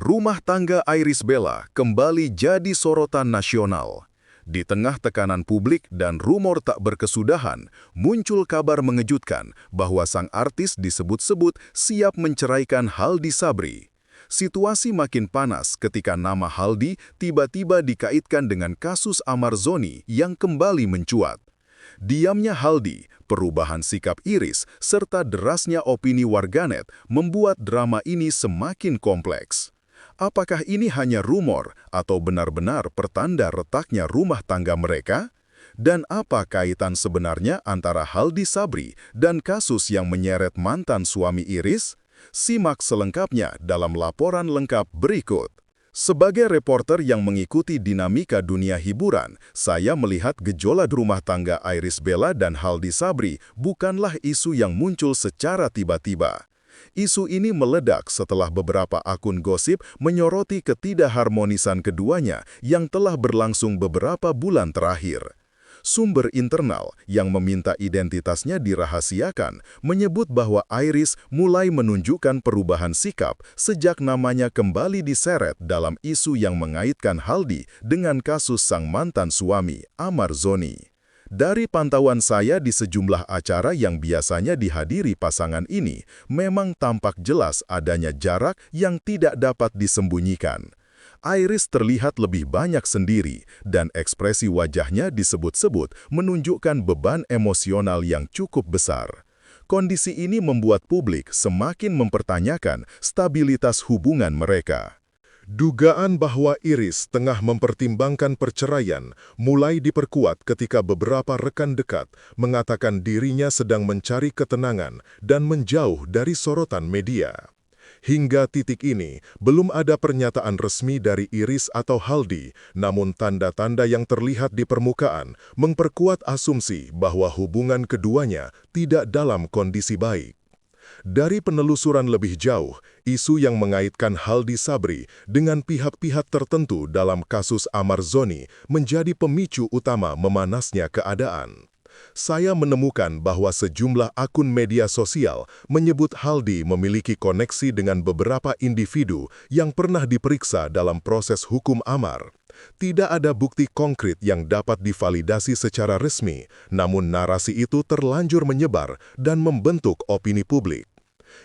Rumah tangga Iris Bella kembali jadi sorotan nasional. Di tengah tekanan publik dan rumor tak berkesudahan, muncul kabar mengejutkan bahwa sang artis disebut-sebut siap menceraikan Haldi Sabri. Situasi makin panas ketika nama Haldi tiba-tiba dikaitkan dengan kasus Amar Zoni yang kembali mencuat. Diamnya Haldi, perubahan sikap Iris, serta derasnya opini warganet membuat drama ini semakin kompleks. Apakah ini hanya rumor atau benar-benar pertanda retaknya rumah tangga mereka? Dan apa kaitan sebenarnya antara Haldi Sabri dan kasus yang menyeret mantan suami Iris? Simak selengkapnya dalam laporan lengkap berikut. Sebagai reporter yang mengikuti dinamika dunia hiburan, saya melihat gejolak rumah tangga Iris Bella dan Haldi Sabri bukanlah isu yang muncul secara tiba-tiba. Isu ini meledak setelah beberapa akun gosip menyoroti ketidakharmonisan keduanya yang telah berlangsung beberapa bulan terakhir. Sumber internal yang meminta identitasnya dirahasiakan menyebut bahwa Iris mulai menunjukkan perubahan sikap sejak namanya kembali diseret dalam isu yang mengaitkan Haldi dengan kasus sang mantan suami, Amar Zoni. Dari pantauan saya di sejumlah acara yang biasanya dihadiri pasangan ini, memang tampak jelas adanya jarak yang tidak dapat disembunyikan. Iris terlihat lebih banyak sendiri, dan ekspresi wajahnya disebut-sebut menunjukkan beban emosional yang cukup besar. Kondisi ini membuat publik semakin mempertanyakan stabilitas hubungan mereka. Dugaan bahwa Iris tengah mempertimbangkan perceraian mulai diperkuat ketika beberapa rekan dekat mengatakan dirinya sedang mencari ketenangan dan menjauh dari sorotan media. Hingga titik ini, belum ada pernyataan resmi dari Iris atau Haldi, namun tanda-tanda yang terlihat di permukaan memperkuat asumsi bahwa hubungan keduanya tidak dalam kondisi baik. Dari penelusuran lebih jauh, isu yang mengaitkan Haldi Sabri dengan pihak-pihak tertentu dalam kasus Amar Zoni menjadi pemicu utama memanasnya keadaan. Saya menemukan bahwa sejumlah akun media sosial menyebut Haldi memiliki koneksi dengan beberapa individu yang pernah diperiksa dalam proses hukum Amar. Tidak ada bukti konkret yang dapat divalidasi secara resmi, namun narasi itu terlanjur menyebar dan membentuk opini publik.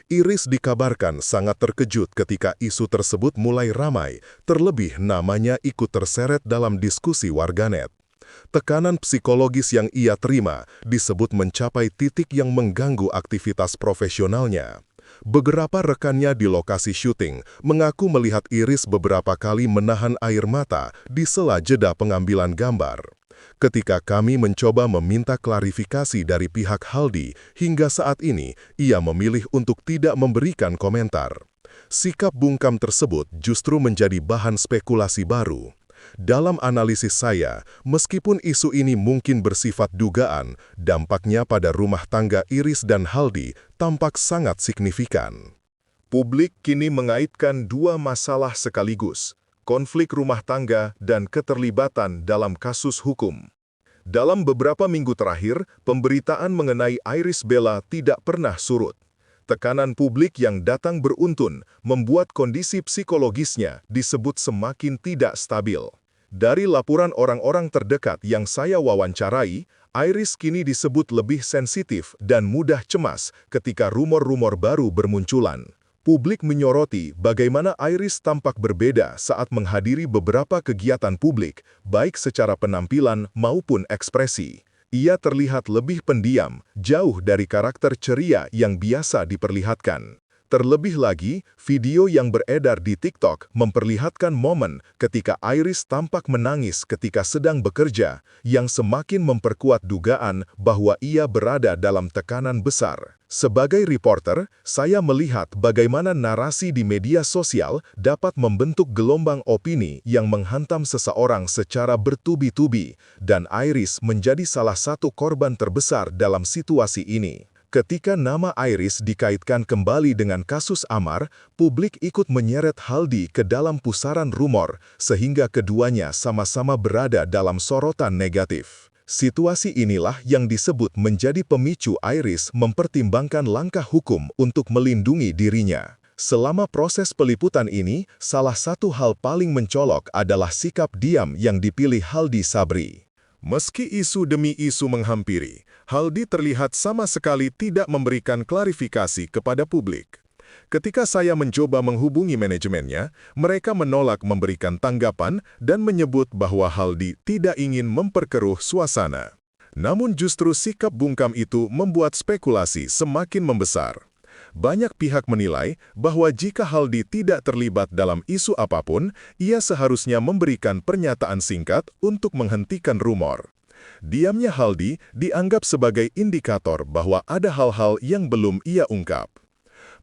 Iris dikabarkan sangat terkejut ketika isu tersebut mulai ramai, terlebih namanya ikut terseret dalam diskusi warganet. Tekanan psikologis yang ia terima disebut mencapai titik yang mengganggu aktivitas profesionalnya. Beberapa rekannya di lokasi syuting mengaku melihat Iris beberapa kali menahan air mata di sela jeda pengambilan gambar. Ketika kami mencoba meminta klarifikasi dari pihak Haldi, hingga saat ini ia memilih untuk tidak memberikan komentar. Sikap bungkam tersebut justru menjadi bahan spekulasi baru. Dalam analisis saya, meskipun isu ini mungkin bersifat dugaan, dampaknya pada rumah tangga Iris dan Haldi tampak sangat signifikan. Publik kini mengaitkan dua masalah sekaligus, konflik rumah tangga dan keterlibatan dalam kasus hukum. Dalam beberapa minggu terakhir, pemberitaan mengenai Iris Bella tidak pernah surut. Tekanan publik yang datang beruntun membuat kondisi psikologisnya disebut semakin tidak stabil. Dari laporan orang-orang terdekat yang saya wawancarai, Iris kini disebut lebih sensitif dan mudah cemas ketika rumor-rumor baru bermunculan. Publik menyoroti bagaimana Iris tampak berbeda saat menghadiri beberapa kegiatan publik, baik secara penampilan maupun ekspresi. Ia terlihat lebih pendiam, jauh dari karakter ceria yang biasa diperlihatkan. Terlebih lagi, video yang beredar di TikTok memperlihatkan momen ketika Iris tampak menangis ketika sedang bekerja, yang semakin memperkuat dugaan bahwa ia berada dalam tekanan besar. Sebagai reporter, saya melihat bagaimana narasi di media sosial dapat membentuk gelombang opini yang menghantam seseorang secara bertubi-tubi, dan Iris menjadi salah satu korban terbesar dalam situasi ini. Ketika nama Iris dikaitkan kembali dengan kasus Amar, publik ikut menyeret Haldi ke dalam pusaran rumor, sehingga keduanya sama-sama berada dalam sorotan negatif. Situasi inilah yang disebut menjadi pemicu Iris mempertimbangkan langkah hukum untuk melindungi dirinya. Selama proses peliputan ini, salah satu hal paling mencolok adalah sikap diam yang dipilih Haldi Sabri. Meski isu demi isu menghampiri, Haldi terlihat sama sekali tidak memberikan klarifikasi kepada publik. Ketika saya mencoba menghubungi manajemennya, mereka menolak memberikan tanggapan dan menyebut bahwa Haldi tidak ingin memperkeruh suasana. Namun justru sikap bungkam itu membuat spekulasi semakin membesar. Banyak pihak menilai bahwa jika Haldi tidak terlibat dalam isu apapun, ia seharusnya memberikan pernyataan singkat untuk menghentikan rumor. Diamnya Haldi dianggap sebagai indikator bahwa ada hal-hal yang belum ia ungkap.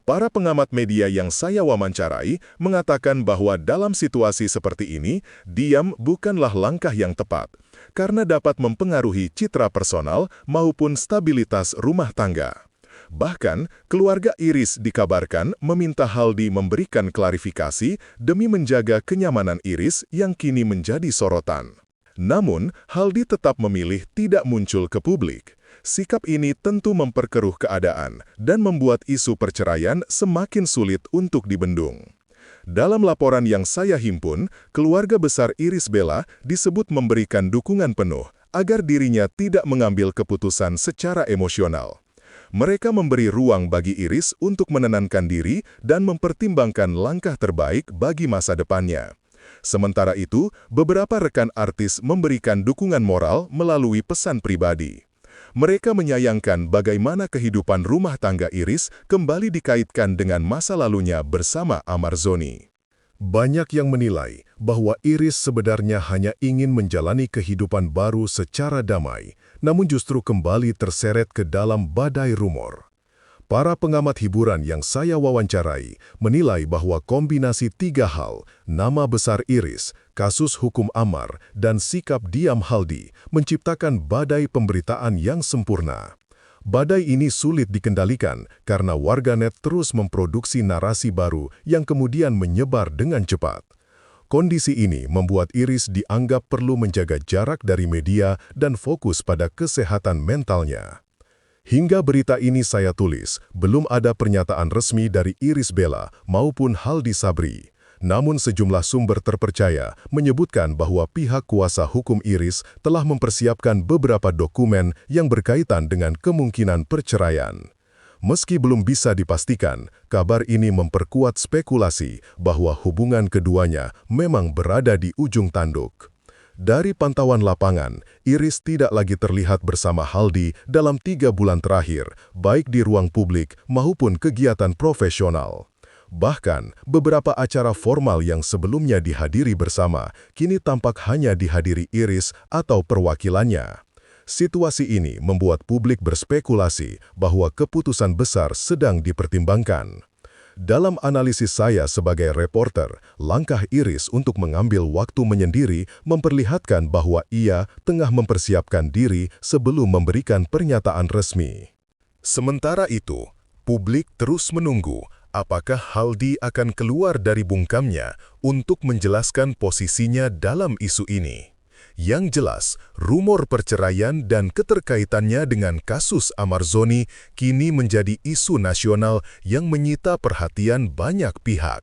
Para pengamat media yang saya wawancarai mengatakan bahwa dalam situasi seperti ini, diam bukanlah langkah yang tepat, karena dapat mempengaruhi citra personal maupun stabilitas rumah tangga. Bahkan, keluarga Iris dikabarkan meminta Haldi memberikan klarifikasi demi menjaga kenyamanan Iris yang kini menjadi sorotan. Namun, Haldi tetap memilih tidak muncul ke publik. Sikap ini tentu memperkeruh keadaan dan membuat isu perceraian semakin sulit untuk dibendung. Dalam laporan yang saya himpun, keluarga besar Irish Bella disebut memberikan dukungan penuh agar dirinya tidak mengambil keputusan secara emosional. Mereka memberi ruang bagi Iris untuk menenangkan diri dan mempertimbangkan langkah terbaik bagi masa depannya. Sementara itu, beberapa rekan artis memberikan dukungan moral melalui pesan pribadi. Mereka menyayangkan bagaimana kehidupan rumah tangga Iris kembali dikaitkan dengan masa lalunya bersama Amarzoni. Banyak yang menilai bahwa Iris sebenarnya hanya ingin menjalani kehidupan baru secara damai, namun justru kembali terseret ke dalam badai rumor. Para pengamat hiburan yang saya wawancarai menilai bahwa kombinasi tiga hal, nama besar Iris, kasus hukum Amar, dan sikap diam Haldi, menciptakan badai pemberitaan yang sempurna. Badai ini sulit dikendalikan karena warganet terus memproduksi narasi baru yang kemudian menyebar dengan cepat. Kondisi ini membuat Iris dianggap perlu menjaga jarak dari media dan fokus pada kesehatan mentalnya. Hingga berita ini saya tulis, belum ada pernyataan resmi dari Irish Bella maupun Haldi Sabri. Namun sejumlah sumber terpercaya menyebutkan bahwa pihak kuasa hukum Iris telah mempersiapkan beberapa dokumen yang berkaitan dengan kemungkinan perceraian. Meski belum bisa dipastikan, kabar ini memperkuat spekulasi bahwa hubungan keduanya memang berada di ujung tanduk. Dari pantauan lapangan, Iris tidak lagi terlihat bersama Haldi dalam 3 bulan terakhir, baik di ruang publik maupun kegiatan profesional. Bahkan, beberapa acara formal yang sebelumnya dihadiri bersama, kini tampak hanya dihadiri Iris atau perwakilannya. Situasi ini membuat publik berspekulasi bahwa keputusan besar sedang dipertimbangkan. Dalam analisis saya sebagai reporter, langkah Iris untuk mengambil waktu menyendiri memperlihatkan bahwa ia tengah mempersiapkan diri sebelum memberikan pernyataan resmi. Sementara itu, publik terus menunggu apakah Haldi akan keluar dari bungkamnya untuk menjelaskan posisinya dalam isu ini. Yang jelas, rumor perceraian dan keterkaitannya dengan kasus Amarzoni kini menjadi isu nasional yang menyita perhatian banyak pihak.